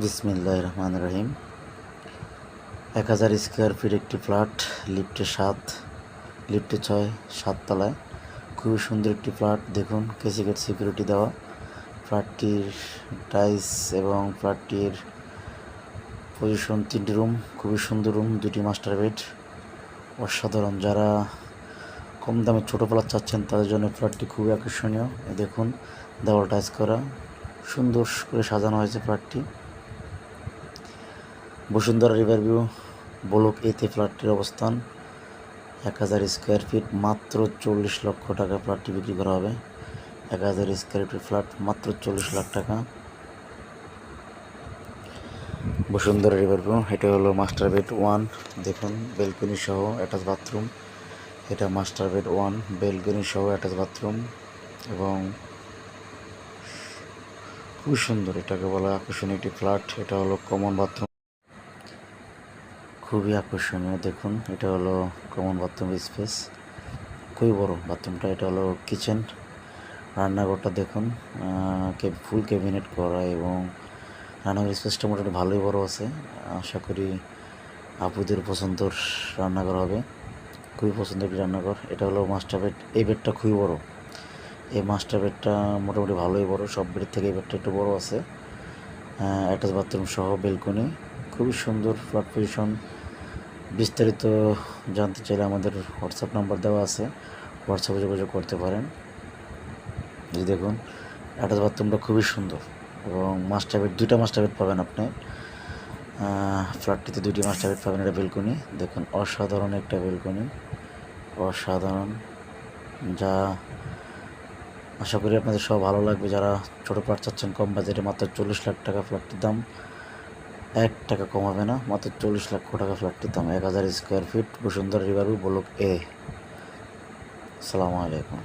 বিসমিল্লাহির রহমানির রহিম। 1000 square feet একটি ফ্ল্যাট, লিফটে 7, লিফটে 6, 7 তলায়। খুবই সুন্দর একটি ফ্ল্যাট। দেখুন কেসি গেট সিকিউরিটি দেওয়া। ফ্ল্যাটটির টাইলস এবং ফ্ল্যাটটির পজিশন 3টি রুম, খুবই সুন্দর রুম, 2টি মাস্টার বেড। অসাধারণ। যারা কম দামে ছোটো ফ্ল্যাট চাচ্ছেন তাদের জন্য ফ্ল্যাটটি খুবই আকর্ষণীয়। দেখুন দেওয়াল টাইলস করা, সুন্দর করে সাজানো হয়েছে ফ্ল্যাটটি। বসুন্ধরা রিভার ভিউ ব্লক এতে ফ্ল্যাটটির অবস্থান। 1000 স্কোয়ার ফিট, মাত্র 40 লক্ষ টাকা ফ্ল্যাটটি বিক্রি করা হবে। 1000 স্কোয়ার ফিট ফ্ল্যাট মাত্র 40 লাখ টাকা। Bashundhara river view. এটা হলো মাস্টার বেড 1। দেখুন বেলকনি সহ অ্যাটাচ বাথরুম। এটা মাস্টার বেড 1, বেলকনি সহ অ্যাটাচ বাথরুম এবং খুবই সুন্দর। এটাকে বলা আকর্ষণীয় একটি ফ্ল্যাট। এটা হলো কমন বাথরুম, খুবই আকর্ষণীয়। দেখুন এটা হলো কমন বাথরুম স্পেস, খুবই বড় বাথরুমটা। এটা হলো কিচেন। রান্নাঘরটা দেখুন ফুল ক্যাবিনেট করা এবং রান্নাঘর স্পেসটা মোটামুটি ভালোই বড় আছে। আশা করি আপুদের পছন্দর রান্নাঘর হবে, খুবই পছন্দের একটি রান্নাঘর। এটা হলো মাস্টার বেড। এই বেডটা খুবই বড়। এই মাস্টার বেডটা মোটামুটি ভালোই বড়, সব বেডের থেকে এই বেডটা একটু বড় আছে। অ্যাটাচ বাথরুম সহ বেলকনি, খুবই সুন্দর ফ্ল্যাট পজিশন। বিস্তারিত জানতে চাইলে আমাদের হোয়াটসঅ্যাপ নাম্বার দেওয়া আছে, হোয়াটসঅ্যাপে যোগাযোগ করতে পারেন। এই দেখুন অ্যাটাচ বাথরুমটা খুবই সুন্দর এবং মাস্টার বেড, 2টা মাস্টার বেড পাবেন আপনি ফ্ল্যাটটিতে। 2টি মাস্টার বেড পাবেন। এটা বেলকনি দেখুন, অসাধারণ একটা বেলকনি, অসাধারণ। যা আশা করি আপনাদের সব ভালো লাগবে। যারা ছোটো ফ্ল্যাট চাচ্ছেন কম বাজেটে, মাত্র 40 লাখ টাকা ফ্ল্যাটটির দাম। 1 টাকা কম হবে না, মাত্র 40 লক্ষ টাকা ফ্ল্যাটটির দাম। 1000 square feet, Bashundhara river view block এ। আসসালামু আলাইকুম।